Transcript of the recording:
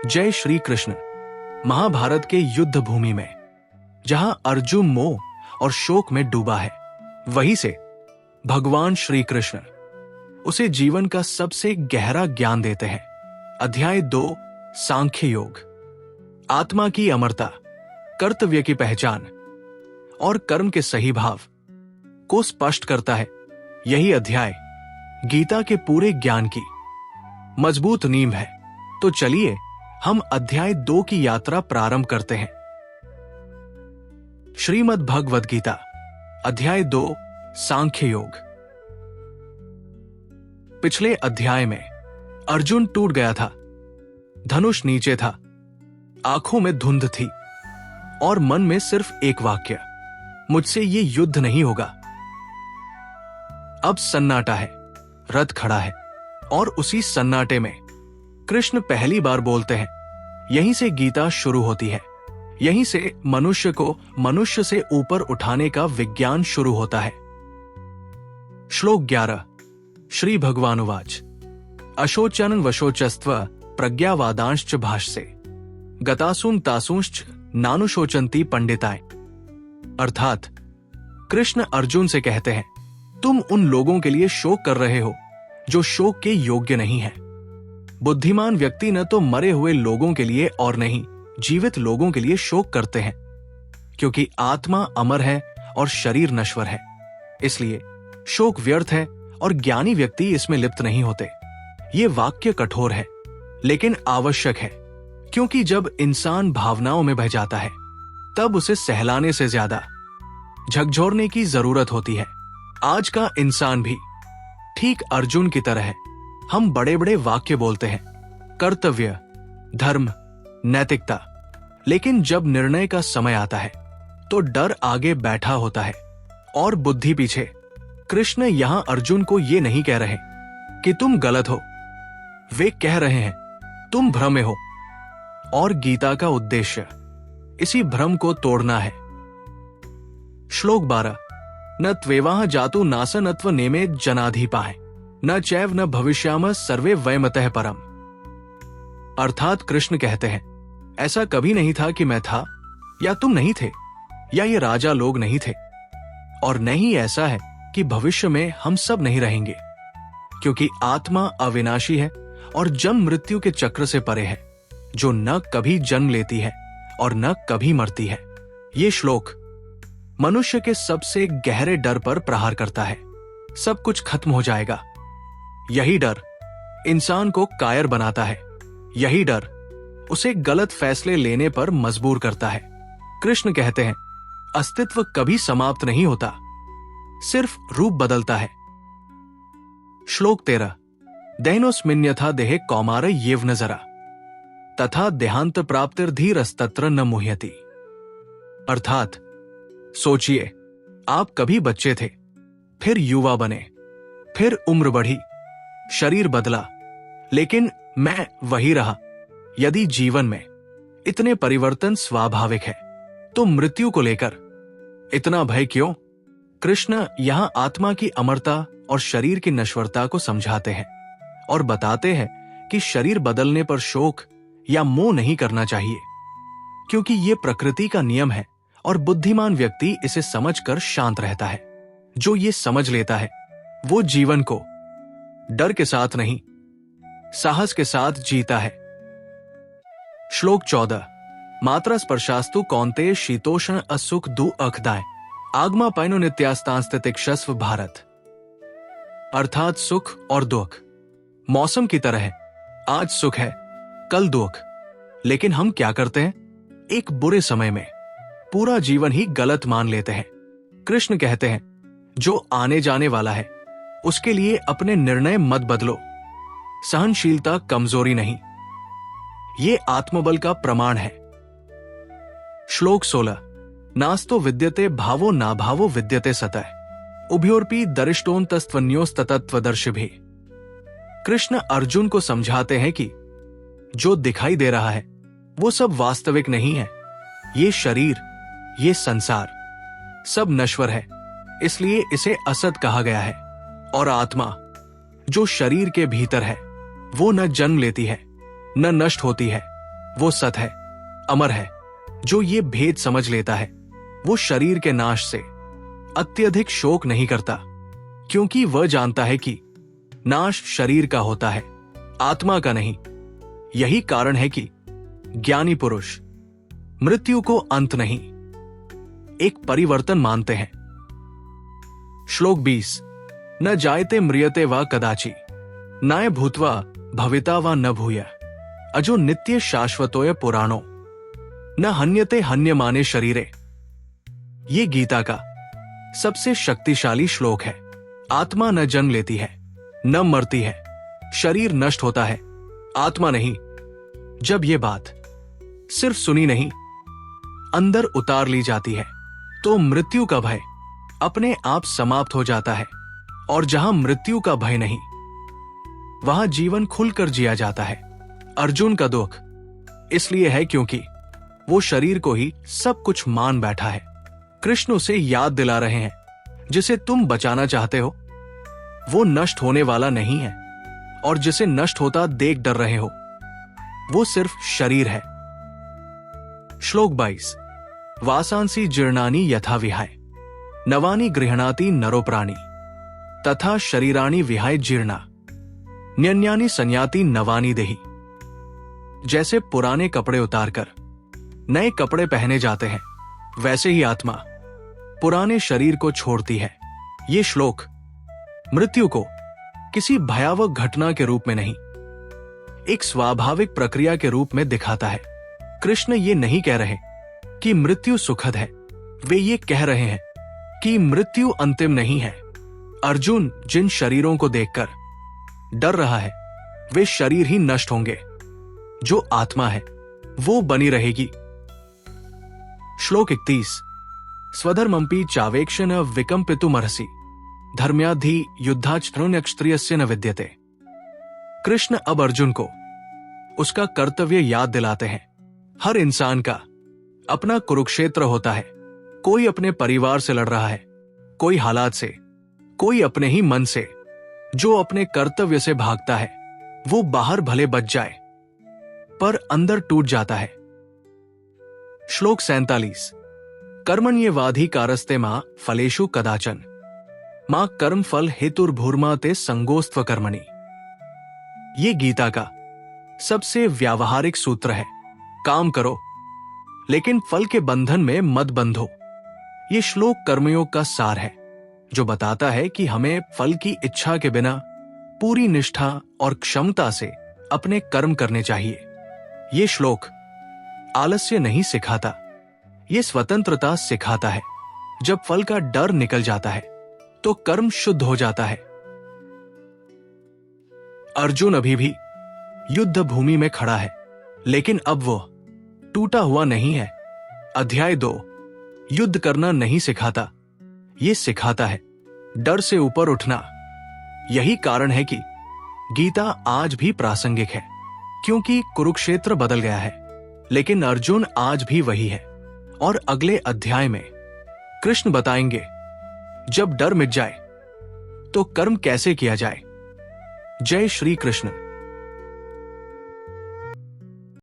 जय श्री कृष्ण। महाभारत के युद्ध भूमि में जहां अर्जुन मोह और शोक में डूबा है, वहीं से भगवान श्री कृष्ण उसे जीवन का सबसे गहरा ज्ञान देते हैं। अध्याय 2 सांख्य योग। आत्मा की अमरता, कर्तव्य की पहचान और कर्म के सही भाव को स्पष्ट करता है। यही अध्याय गीता के पूरे ज्ञान की मजबूत नींव है। तो चलिए हम अध्याय 2 की यात्रा प्रारंभ करते हैं। श्रीमद् भगवद गीता अध्याय 2 सांख्य योग। पिछले अध्याय में अर्जुन टूट गया था, धनुष नीचे था, आंखों में धुंध थी और मन में सिर्फ एक वाक्य, मुझसे ये युद्ध नहीं होगा। अब सन्नाटा है, रथ खड़ा है और उसी सन्नाटे में कृष्ण पहली बार बोलते हैं। यहीं से गीता शुरू होती है। यहीं से मनुष्य को मनुष्य से ऊपर उठाने का विज्ञान शुरू होता है। श्लोक 11। श्री भगवानुवाच अशोचन वशोचस्त्व प्रज्ञावादांश्च भाष्ये गतासुम तासुंश्च नानुशोचन्ति पंडिताय। अर्थात कृष्ण अर्जुन से कहते हैं, तुम उन लोगों के लिए शोक कर रहे हो जो शोक के योग्य नहीं है। बुद्धिमान व्यक्ति न तो मरे हुए लोगों के लिए और नहीं जीवित लोगों के लिए शोक करते हैं, क्योंकि आत्मा अमर है और शरीर नश्वर है। इसलिए शोक व्यर्थ है और ज्ञानी व्यक्ति इसमें लिप्त नहीं होते। ये वाक्य कठोर है लेकिन आवश्यक है, क्योंकि जब इंसान भावनाओं में बह जाता है तब उसे सहलाने से ज्यादा झकझोरने की जरूरत होती है। आज का इंसान भी ठीक अर्जुन की तरह है। हम बड़े बड़े वाक्य बोलते हैं, कर्तव्य, धर्म, नैतिकता, लेकिन जब निर्णय का समय आता है तो डर आगे बैठा होता है और बुद्धि पीछे। कृष्ण यहां अर्जुन को यह नहीं कह रहे कि तुम गलत हो, वे कह रहे हैं तुम भ्रम में हो। और गीता का उद्देश्य इसी भ्रम को तोड़ना है। श्लोक 12। न त्वेवाह जातु नासनत्व नेमे जनाधिपाः न चैव न भविष्यामः सर्वे वयमतः परम। अर्थात कृष्ण कहते हैं, ऐसा कभी नहीं था कि मैं था या तुम नहीं थे या ये राजा लोग नहीं थे, और न ही ऐसा है कि भविष्य में हम सब नहीं रहेंगे, क्योंकि आत्मा अविनाशी है और जन्म मृत्यु के चक्र से परे है, जो न कभी जन्म लेती है और न कभी मरती है। ये श्लोक मनुष्य के सबसे गहरे डर पर प्रहार करता है। सब कुछ खत्म हो जाएगा। यही डर इंसान को कायर बनाता है। यही डर उसे गलत फैसले लेने पर मजबूर करता है। कृष्ण कहते हैं, अस्तित्व कभी समाप्त नहीं होता, सिर्फ रूप बदलता है। श्लोक 13। दैनोस्मिन्यथा देहे कौमार येव न जरा तथा देहांत प्राप्तिर्धीरस्तत्र न मुह्यति। अर्थात सोचिए, आप कभी बच्चे थे, फिर युवा बने, फिर उम्र बढ़ी, शरीर बदला, लेकिन मैं वही रहा। यदि जीवन में इतने परिवर्तन स्वाभाविक है तो मृत्यु को लेकर इतना भय क्यों? कृष्ण यहां आत्मा की अमरता और शरीर की नश्वरता को समझाते हैं और बताते हैं कि शरीर बदलने पर शोक या मोह नहीं करना चाहिए, क्योंकि यह प्रकृति का नियम है और बुद्धिमान व्यक्ति इसे समझकर शांत रहता है। जो ये समझ लेता है वो जीवन को डर के साथ नहीं, साहस के साथ जीता है। श्लोक 14। मात्रा स्पर्शास्तु कौन्तेय शीतोष्ण असुख दु अखदाय आगमा पैनो नित्यास्तांस्तितिक्षस्व भारत। अर्थात सुख और दुख मौसम की तरह है। आज सुख है, कल दुख। लेकिन हम क्या करते हैं? एक बुरे समय में पूरा जीवन ही गलत मान लेते हैं। कृष्ण कहते हैं, जो आने जाने वाला है उसके लिए अपने निर्णय मत बदलो। सहनशीलता कमजोरी नहीं, ये आत्मबल का प्रमाण है। श्लोक 16। नास्तो विद्यते भावो ना भावो विद्यते सतः उभयोरपि दरिष्टोन्तस्त्वन्योस्ततत्वदर्शिभिः। कृष्ण अर्जुन को समझाते हैं कि जो दिखाई दे रहा है वो सब वास्तविक नहीं है। ये शरीर, ये संसार सब नश्वर है, इसलिए इसे असत कहा गया है। और आत्मा जो शरीर के भीतर है वो न जन्म लेती है, न नष्ट होती है, वो सत है, अमर है। जो ये भेद समझ लेता है वो शरीर के नाश से अत्यधिक शोक नहीं करता, क्योंकि वह जानता है कि नाश शरीर का होता है, आत्मा का नहीं। यही कारण है कि ज्ञानी पुरुष मृत्यु को अंत नहीं, एक परिवर्तन मानते हैं। श्लोक 20। न जायते म्रियते वा कदाचि, नाय भूत्वा भविता वा न भूय, अजो नित्य शाश्वतोय पुराणो, न हन्यते हन्यमाने शरीरे। ये गीता का सबसे शक्तिशाली श्लोक है। आत्मा न जन्म लेती है, न मरती है, शरीर नष्ट होता है, आत्मा नहीं। जब ये बात सिर्फ सुनी नहीं, अंदर उतार ली जाती है, तो मृत्यु का भय अपने आप समाप्त हो जाता है। और जहां मृत्यु का भय नहीं, वहां जीवन खुलकर जिया जाता है। अर्जुन का दुख इसलिए है क्योंकि वो शरीर को ही सब कुछ मान बैठा है। कृष्ण उसे याद दिला रहे हैं, जिसे तुम बचाना चाहते हो वो नष्ट होने वाला नहीं है, और जिसे नष्ट होता देख डर रहे हो वो सिर्फ शरीर है। श्लोक 22। वासांसी जीर्णानि यथा विहाय, नवानि गृह्णाति नरो प्राणी, तथा शरीराणि विहाय जीर्णा, न्यन्यानि संयाति नवानि देहि। जैसे पुराने कपड़े उतारकर नए कपड़े पहने जाते हैं, वैसे ही आत्मा पुराने शरीर को छोड़ती है। ये श्लोक मृत्यु को किसी भयावह घटना के रूप में नहीं, एक स्वाभाविक प्रक्रिया के रूप में दिखाता है। कृष्ण ये नहीं कह रहे कि मृत्यु सुखद है, वे ये कह रहे हैं कि मृत्यु अंतिम नहीं है। अर्जुन जिन शरीरों को देखकर डर रहा है वे शरीर ही नष्ट होंगे, जो आत्मा है वो बनी रहेगी। श्लोक 31। स्वधर्मंपि चावेक्षण विकंपितुमर्हसि, धर्म्याधि युद्धाचरणक्षत्रियस्य न विद्यते। कृष्ण अब अर्जुन को उसका कर्तव्य याद दिलाते हैं। हर इंसान का अपना कुरुक्षेत्र होता है। कोई अपने परिवार से लड़ रहा है, कोई हालात से, कोई अपने ही मन से। जो अपने कर्तव्य से भागता है वो बाहर भले बच जाए, पर अंदर टूट जाता है। श्लोक 47। कर्मण्येवाधिकारस्ते मां फलेषु कदाचन, मां कर्म फल हेतुर्भूर्मा ते संगोस्त्व कर्मणि। ये गीता का सबसे व्यावहारिक सूत्र है। काम करो लेकिन फल के बंधन में मत बंधो। ये श्लोक कर्मयोग का सार है, जो बताता है कि हमें फल की इच्छा के बिना पूरी निष्ठा और क्षमता से अपने कर्म करने चाहिए। ये श्लोक आलस्य नहीं सिखाता, ये स्वतंत्रता सिखाता है। जब फल का डर निकल जाता है तो कर्म शुद्ध हो जाता है। अर्जुन अभी भी युद्ध भूमि में खड़ा है, लेकिन अब वो टूटा हुआ नहीं है। अध्याय 2 युद्ध करना नहीं सिखाता, ये सिखाता है डर से ऊपर उठना। यही कारण है कि गीता आज भी प्रासंगिक है, क्योंकि कुरुक्षेत्र बदल गया है, लेकिन अर्जुन आज भी वही है। और अगले अध्याय में कृष्ण बताएंगे जब डर मिट जाए तो कर्म कैसे किया जाए। जय श्री कृष्ण।